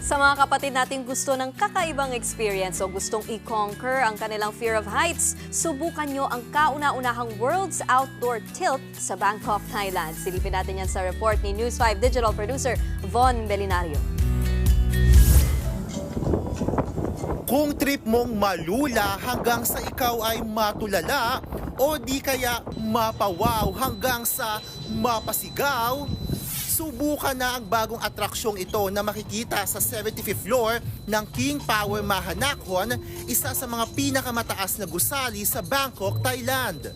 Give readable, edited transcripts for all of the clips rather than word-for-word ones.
Sa mga kapatid natin gusto ng kakaibang experience o gustong i-conquer ang kanilang fear of heights, subukan nyo ang kauna-unahang World's Outdoor Tilt sa Bangkok, Thailand. Silipin natin yan sa report ni News 5 Digital Producer Von Belinario. Kung trip mong malula hanggang sa ikaw ay matulala o di kaya mapawaw hanggang sa mapasigaw, subukan na ang bagong atraksyong ito na makikita sa 75th floor ng King Power Mahanakhon, isa sa mga pinakamataas na gusali sa Bangkok, Thailand.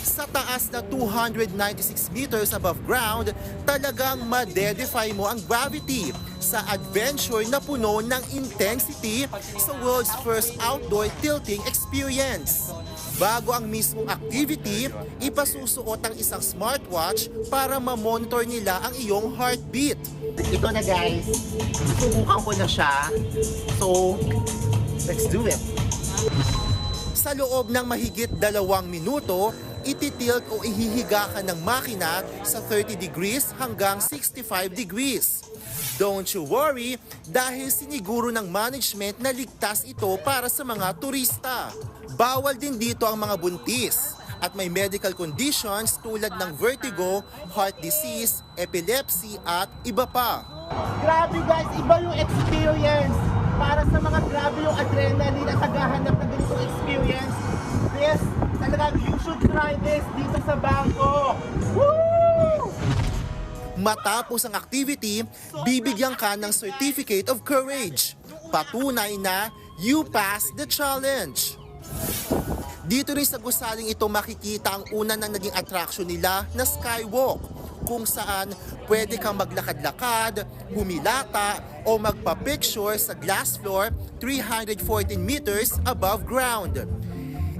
Sa taas na 296 meters above ground, talagang madedefy mo ang gravity sa adventure na puno ng intensity sa world's first outdoor tilting experience. Bago ang mismong activity, ipasusuot ang isang smartwatch para ma-monitor nila ang iyong heartbeat. Ito na guys, subukan ko na siya. So, let's do it. Sa loob ng mahigit 2 minuto, ititilt o ihihiga ka ng makina sa 30 degrees hanggang 65 degrees. Don't you worry dahil siniguro ng management na ligtas ito para sa mga turista. Bawal din dito ang mga buntis at may medical conditions tulad ng vertigo, heart disease, epilepsy at iba pa. Grabe guys, iba yung experience. Para sa mga grabe yung adrenaline at naghahanap ng ganitong experience. This, talagang you should try this dito sa Bangkok. Woo! Matapos ang activity, bibigyan ka ng Certificate of Courage. Patunay na you passed the challenge. Dito rin sa gusaling ito makikita ang una na naging attraction nila na skywalk, kung saan pwede kang maglakad-lakad, humilata o magpa-picture sa glass floor 314 meters above ground.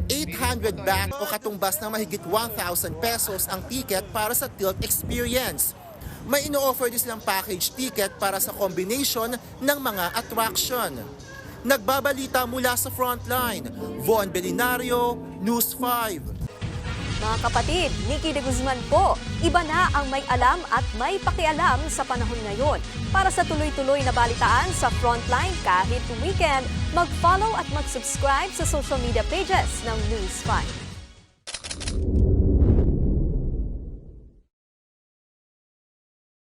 800 baht o katumbas ng mahigit 1,000 pesos ang ticket para sa tilt experience. May ino-offer din silang package ticket para sa combination ng mga attraction. Nagbabalita mula sa Frontline, Von Belinario, News 5. Mga kapatid, Nikki de Guzman po. Iba na ang may alam at may pakialam sa panahon ngayon. Para sa tuloy-tuloy na balitaan sa Frontline kahit weekend, mag-follow at mag-subscribe sa social media pages ng News 5.